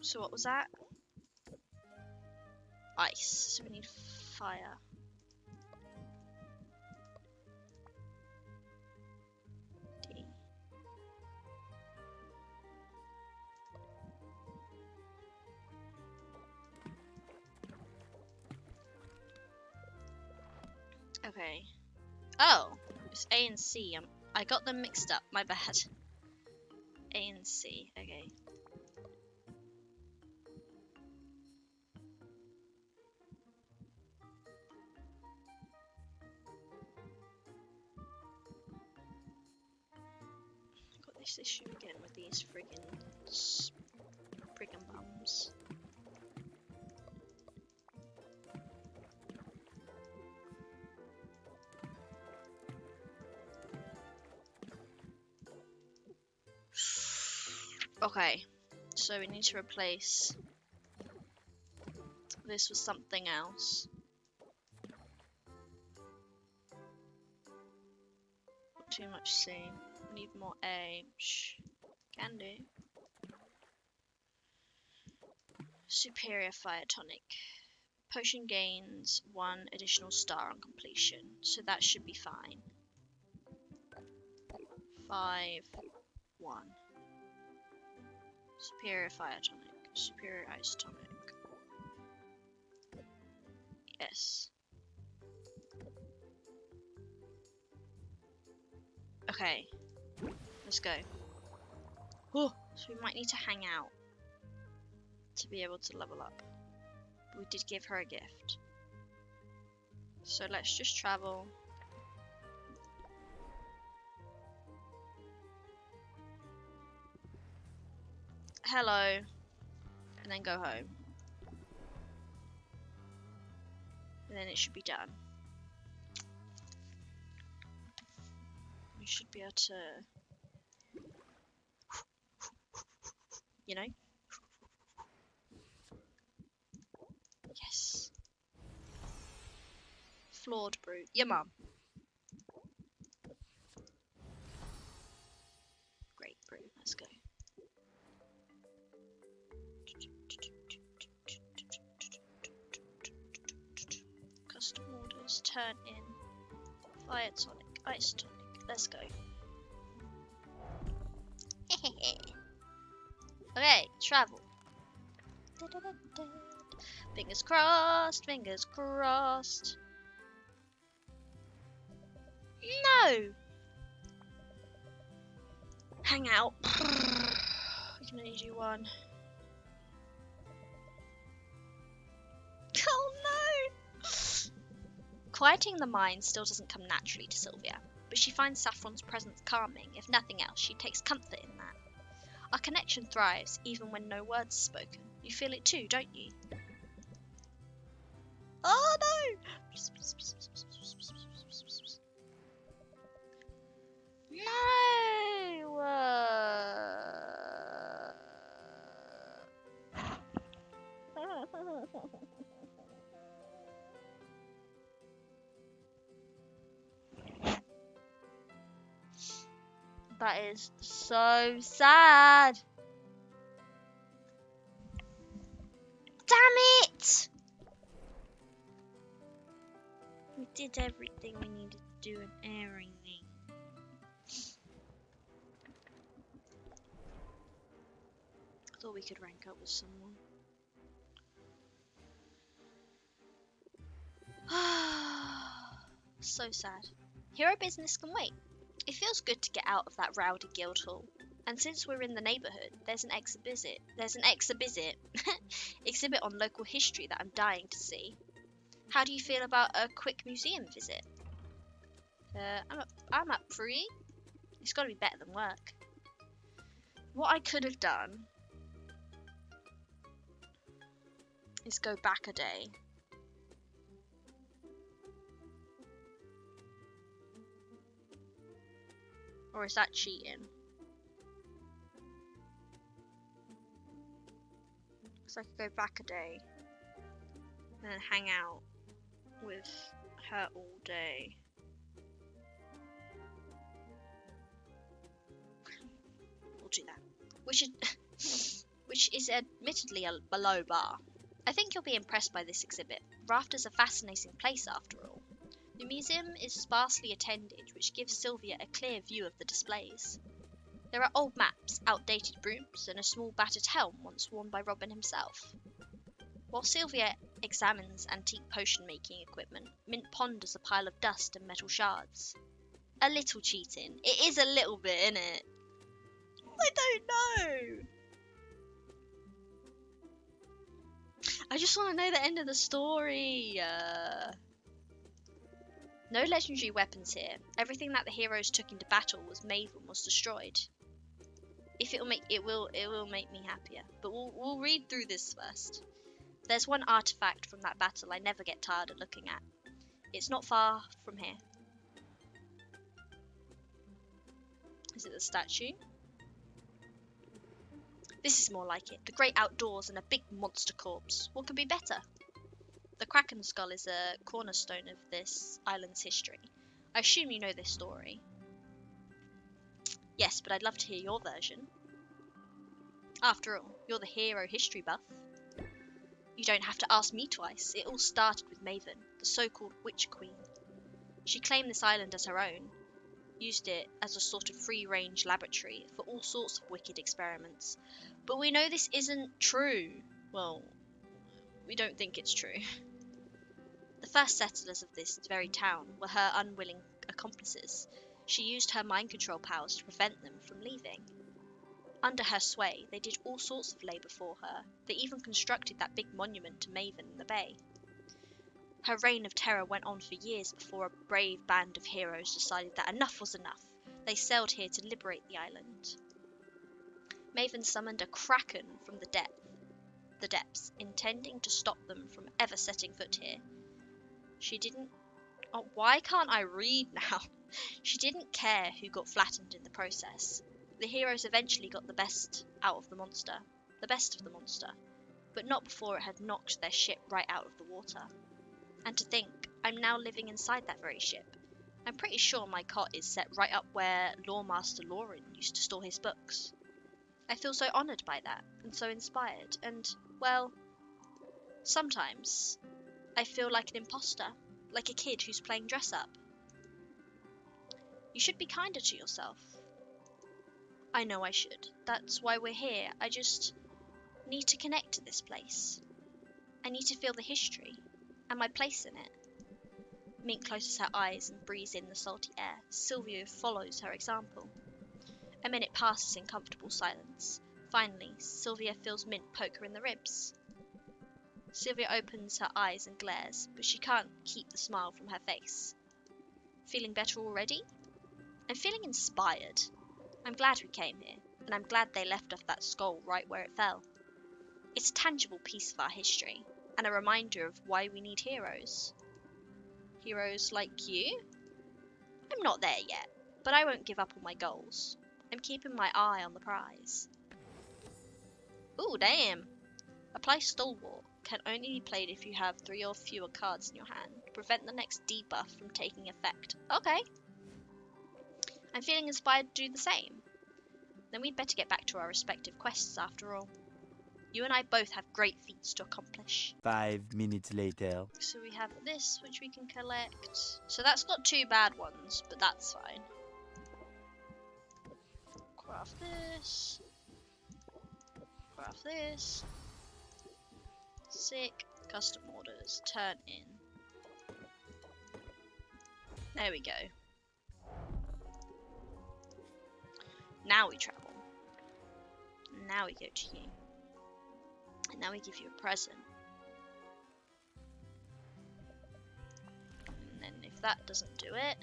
So what was that? Ice. So we need fire. D. Okay. Oh, it's A and C. I got them mixed up. My bad. A and C. Okay. Got this issue again with these friggin' bums. Okay, so we need to replace this with something else. Not too much C. We need more A. Can do. Superior fire tonic. Potion gains 1 additional star on completion, so that should be fine. 5, 1. Superior fire tonic. Superior ice tonic. Yes. Okay. Let's go. Oh, so we might need to hang out to be able to level up. But we did give her a gift. So let's just travel. Hello. And then go home. And then it should be done. We should be able to, you know? Yes. Flawed brew. Yeah, mum. Great brew. Let's go. Custom orders. Turn in. Fire tonic. Ice tonic. Let's go. Okay, travel. Fingers crossed, fingers crossed. No! Hang out. We can only do one. Oh no! Quieting the mind still doesn't come naturally to Sylvia, but she finds Saffron's presence calming. If nothing else, she takes comfort in that. Our connection thrives even when no words are spoken. You feel it too, don't you? Oh no! No! That is so sad. Damn it! We did everything we needed to do and everything. I thought we could rank up with someone. So sad. Hero business can wait. It feels good to get out of that rowdy guild hall. And since we're in the neighbourhood, there's an exhibit on local history that I'm dying to see. How do you feel about a quick museum visit? I'm up for it. It's got to be better than work. What I could have done is go back a day. Or is that cheating? Because I could go back a day and then hang out with her all day. We'll do that. We should which is admittedly a low bar. I think you'll be impressed by this exhibit. Rafta's a fascinating place after all. The museum is sparsely attended, which gives Sylvia a clear view of the displays. There are old maps, outdated brooms, and a small battered helm once worn by Robin himself. While Sylvia examines antique potion-making equipment, Mint ponders a pile of dust and metal shards. A little cheating. It is a little bit, innit? I don't know. I just want to know the end of the story. No legendary weapons here. Everything that the heroes took into battle was Maven was destroyed. If it will make me happier. But we'll read through this first. There's one artifact from that battle I never get tired of looking at. It's not far from here. Is it the statue? This is more like it. The great outdoors and a big monster corpse. What could be better? The Kraken skull is a cornerstone of this island's history. I assume you know this story. Yes, but I'd love to hear your version. After all, you're the hero history buff. You don't have to ask me twice. It all started with Maven, the so-called Witch Queen. She claimed this island as her own, used it as a sort of free-range laboratory for all sorts of wicked experiments. But we know this isn't true. Well, we don't think it's true. The first settlers of this very town were her unwilling accomplices. She used her mind control powers to prevent them from leaving. Under her sway, they did all sorts of labour for her. They even constructed that big monument to Maven in the bay. Her reign of terror went on for years before a brave band of heroes decided that enough was enough. They sailed here to liberate the island. Maven summoned a kraken from the depths, intending to stop them from ever setting foot here. She didn't... Oh, why can't I read now? She didn't care who got flattened in the process. The heroes eventually got the best of the monster, but not before it had knocked their ship right out of the water. And to think, I'm now living inside that very ship. I'm pretty sure my cot is set right up where Loremaster Lauren used to store his books. I feel so honoured by that, and so inspired, and, well, sometimes I feel like an imposter, like a kid who's playing dress-up. You should be kinder to yourself. I know I should. That's why we're here. I just need to connect to this place. I need to feel the history, and my place in it. Mint closes her eyes and breathes in the salty air. Sylvia follows her example. A minute passes in comfortable silence. Finally, Sylvia feels Mint poke her in the ribs. Sylvia opens her eyes and glares, but she can't keep the smile from her face. Feeling better already? I'm feeling inspired. I'm glad we came here, and I'm glad they left off that skull right where it fell. It's a tangible piece of our history, and a reminder of why we need heroes. Heroes like you? I'm not there yet, but I won't give up on my goals. I'm keeping my eye on the prize. Ooh, damn! Apply Stalwart. Can only be played if you have 3 or fewer cards in your hand. Prevent the next debuff from taking effect. Okay. I'm feeling inspired to do the same. Then we'd better get back to our respective quests after all. You and I both have great feats to accomplish. 5 minutes later. So we have this, which we can collect. So that's got 2 bad ones, but that's fine. Craft this. Craft this. Sick. Custom orders. Turn in. There we go. Now we travel. Now we go to you. And now we give you a present. And then if that doesn't do it,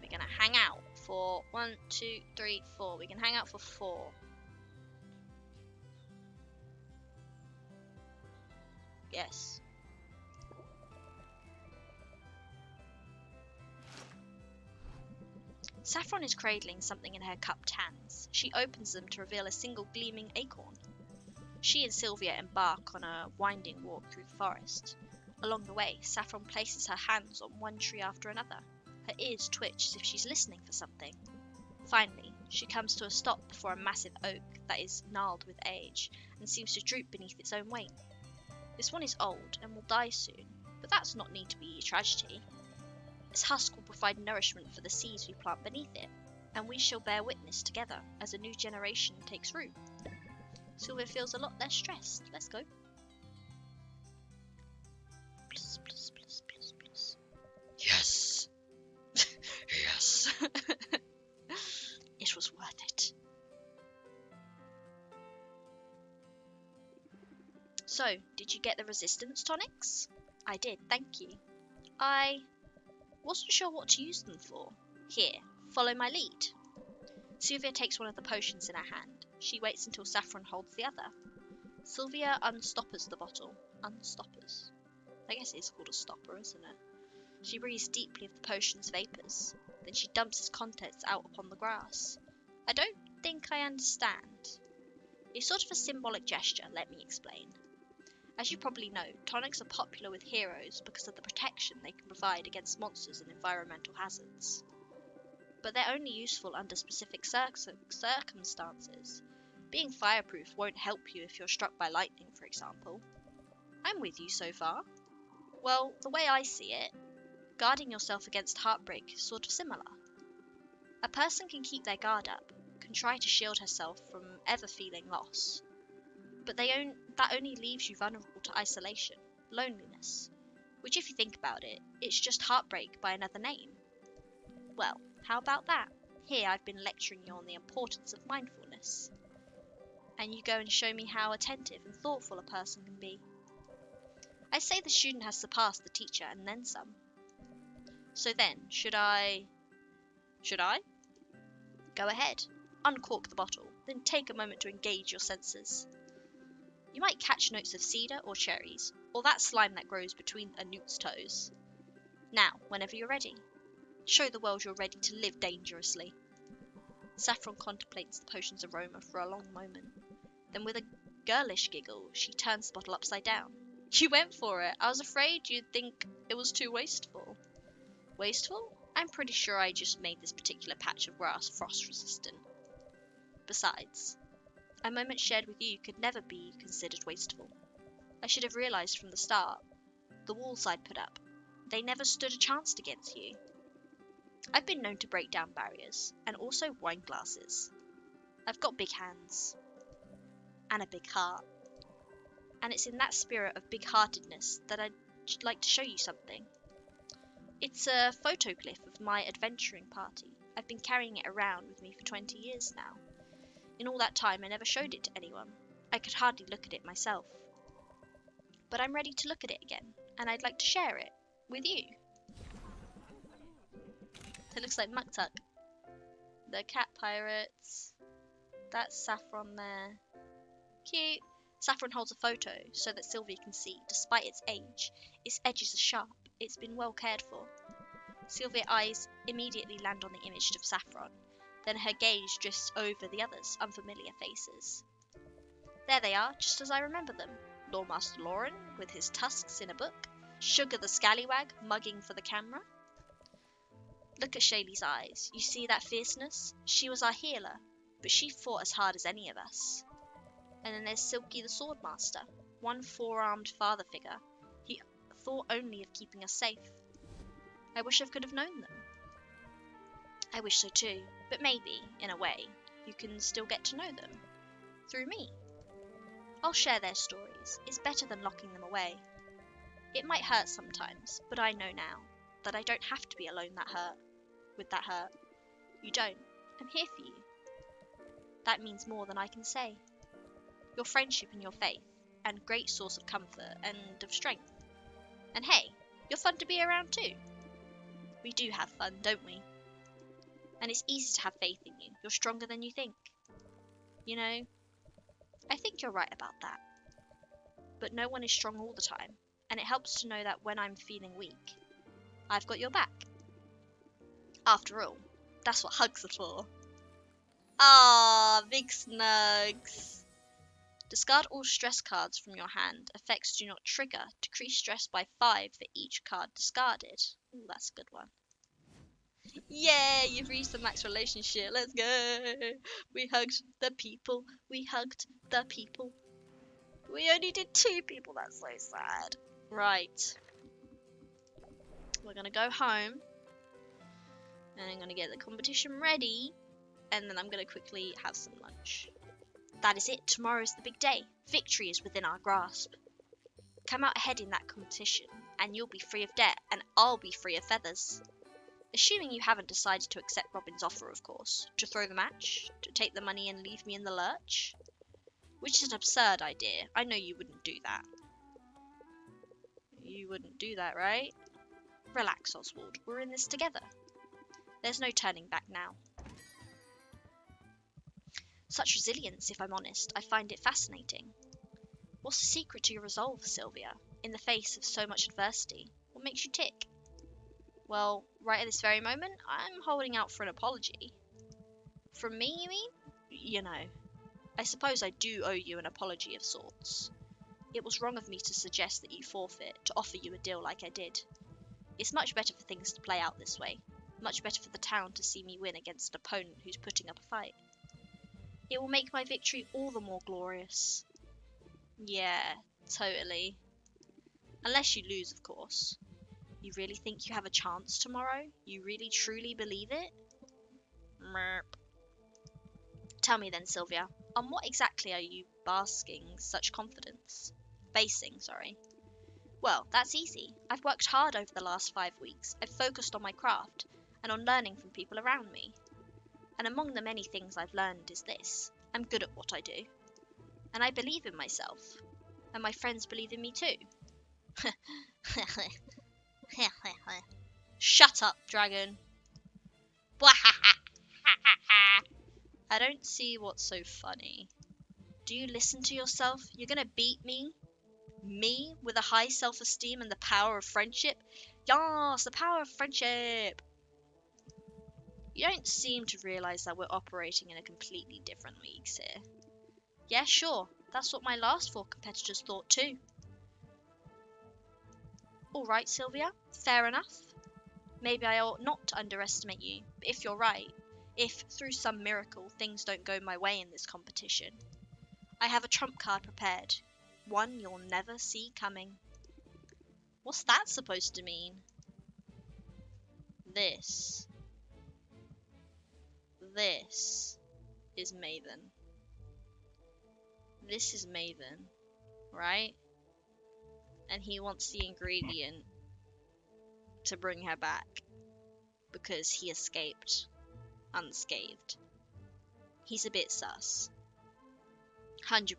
we're gonna hang out for 1, 2, 3, 4. We can hang out for 4. Yes. Saffron is cradling something in her cupped hands. She opens them to reveal a single gleaming acorn. She and Sylvia embark on a winding walk through the forest. Along the way, Saffron places her hands on one tree after another. Her ears twitch as if she's listening for something. Finally, She comes to a stop before a massive oak that is gnarled with age and seems to droop beneath its own weight. This one is old and will die soon, but that's not need to be a tragedy. Its husk will provide nourishment for the seeds we plant beneath it, and we shall bear witness together as a new generation takes root. Sylvia feels a lot less stressed. Let's go. Plus, plus, plus, plus, plus. Yes! Yes! It was worth it. So, did you get the resistance tonics? I did, thank you. I wasn't sure what to use them for. Here, follow my lead. Sylvia takes one of the potions in her hand. She waits until Saffron holds the other. Sylvia unstoppers the bottle. Unstoppers. I guess it is called a stopper, isn't it? She breathes deeply of the potion's vapours. Then she dumps its contents out upon the grass. I don't think I understand. It's sort of a symbolic gesture, let me explain. As you probably know, tonics are popular with heroes because of the protection they can provide against monsters and environmental hazards. But they're only useful under specific circumstances. Being fireproof won't help you if you're struck by lightning, for example. I'm with you so far. Well, the way I see it, guarding yourself against heartbreak is sort of similar. A person can keep their guard up, can try to shield herself from ever feeling loss. But that only leaves you vulnerable to isolation, loneliness, which if you think about it, it's just heartbreak by another name. Well, how about that? Here I've been lecturing you on the importance of mindfulness. And you go and show me how attentive and thoughtful a person can be. I say the student has surpassed the teacher and then some. So then, should I? Go ahead, uncork the bottle, then take a moment to engage your senses. You might catch notes of cedar or cherries, or that slime that grows between a newt's toes. Now, whenever you're ready, show the world you're ready to live dangerously. Saffron contemplates the potion's aroma for a long moment. Then with a girlish giggle, she turns the bottle upside down. You went for it. I was afraid you'd think it was too wasteful. Wasteful? I'm pretty sure I just made this particular patch of grass frost resistant. Besides, a moment shared with you could never be considered wasteful. I should have realised from the start. The walls I'd put up, they never stood a chance against you. I've been known to break down barriers, and also wine glasses. I've got big hands. And a big heart. And it's in that spirit of big-heartedness that I'd like to show you something. It's a photoglyph of my adventuring party. I've been carrying it around with me for 20 years now. In all that time, I never showed it to anyone. I could hardly look at it myself. But I'm ready to look at it again, and I'd like to share it with you. It looks like Muktuk. The cat pirates. That's Saffron there. Cute. Saffron holds a photo so that Sylvia can see, despite its age, its edges are sharp, it's been well cared for. Sylvia's eyes immediately land on the image of Saffron, then her gaze drifts over the others' unfamiliar faces. There they are, just as I remember them. Lawmaster Lauren, with his tusks in a book, Sugar the Scallywag, mugging for the camera. Look at Shaylee's eyes, you see that fierceness? She was our healer, but she fought as hard as any of us. And then there's Silky the Swordmaster, one four-armed father figure. He thought only of keeping us safe. I wish I could have known them. I wish so too, but maybe, in a way, you can still get to know them. Through me. I'll share their stories. It's better than locking them away. It might hurt sometimes, but I know now that I don't have to be alone with that hurt. You don't. I'm here for you. That means more than I can say. Your friendship and your faith, and great source of comfort and of strength. And hey, you're fun to be around too. We do have fun, don't we? And it's easy to have faith in you. You're stronger than you think. You know, I think you're right about that. But no one is strong all the time, and it helps to know that when I'm feeling weak, I've got your back. After all, that's what hugs are for. Ah, big snugs. Discard all stress cards from your hand. Effects do not trigger. Decrease stress by 5 for each card discarded. Ooh, that's a good one. Yeah, you've reached the max relationship. Let's go. We hugged the people. We hugged the people. We only did 2 people. That's so sad. Right. We're gonna go home. And I'm gonna get the competition ready. And then I'm gonna quickly have some lunch. That is it. Tomorrow's the big day. Victory is within our grasp. Come out ahead in that competition, and you'll be free of debt, and I'll be free of feathers. Assuming you haven't decided to accept Robin's offer, of course. To throw the match? To take the money and leave me in the lurch? Which is an absurd idea. I know you wouldn't do that. You wouldn't do that, right? Relax, Oswald. We're in this together. There's no turning back now. Such resilience, if I'm honest. I find it fascinating. What's the secret to your resolve, Sylvia? In the face of so much adversity, what makes you tick? Well, right at this very moment, I'm holding out for an apology. From me, you mean? You know, I suppose I do owe you an apology of sorts. It was wrong of me to suggest that you forfeit, to offer you a deal like I did. It's much better for things to play out this way. Much better for the town to see me win against an opponent who's putting up a fight. It will make my victory all the more glorious. Yeah, totally. Unless you lose, of course. You really think you have a chance tomorrow? You really truly believe it? Merp. Tell me then, Sylvia, on what exactly are you basing such confidence? Basing, sorry. Well, that's easy. I've worked hard over the last 5 weeks. I've focused on my craft and on learning from people around me. And among the many things I've learned is this. I'm good at what I do. And I believe in myself. And my friends believe in me too. Shut up, dragon. I don't see what's so funny. Do you listen to yourself? You're gonna beat me? Me, with a high self-esteem and the power of friendship? Yes, the power of friendship! You don't seem to realise that we're operating in a completely different leagues here. Yeah, sure, that's what my last 4 competitors thought too. Alright, Sylvia, fair enough. Maybe I ought not to underestimate you, but if you're right, if, through some miracle, things don't go my way in this competition, I have a trump card prepared. One you'll never see coming. What's that supposed to mean? This is Maven. This is Maven, right? And he wants the ingredient to bring her back because he escaped unscathed. He's a bit sus. 100%.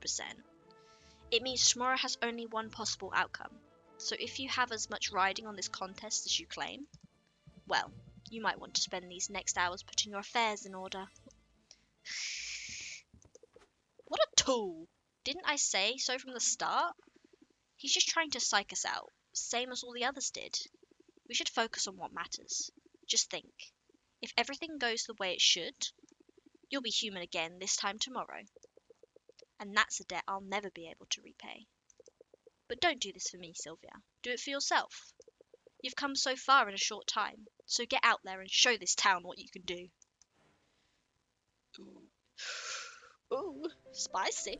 It means tomorrow has only one possible outcome. So if you have as much riding on this contest as you claim, well, you might want to spend these next hours putting your affairs in order. What a tool! Didn't I say so from the start? He's just trying to psych us out, same as all the others did. We should focus on what matters. Just think. If everything goes the way it should, you'll be human again this time tomorrow. And that's a debt I'll never be able to repay. But don't do this for me, Sylvia. Do it for yourself. You've come so far in a short time, so get out there and show this town what you can do. Ooh, spicy.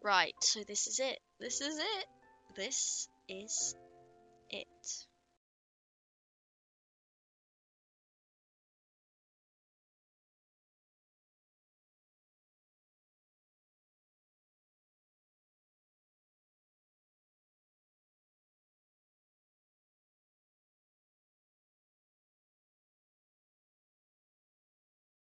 Right, so this is it. This is it. This is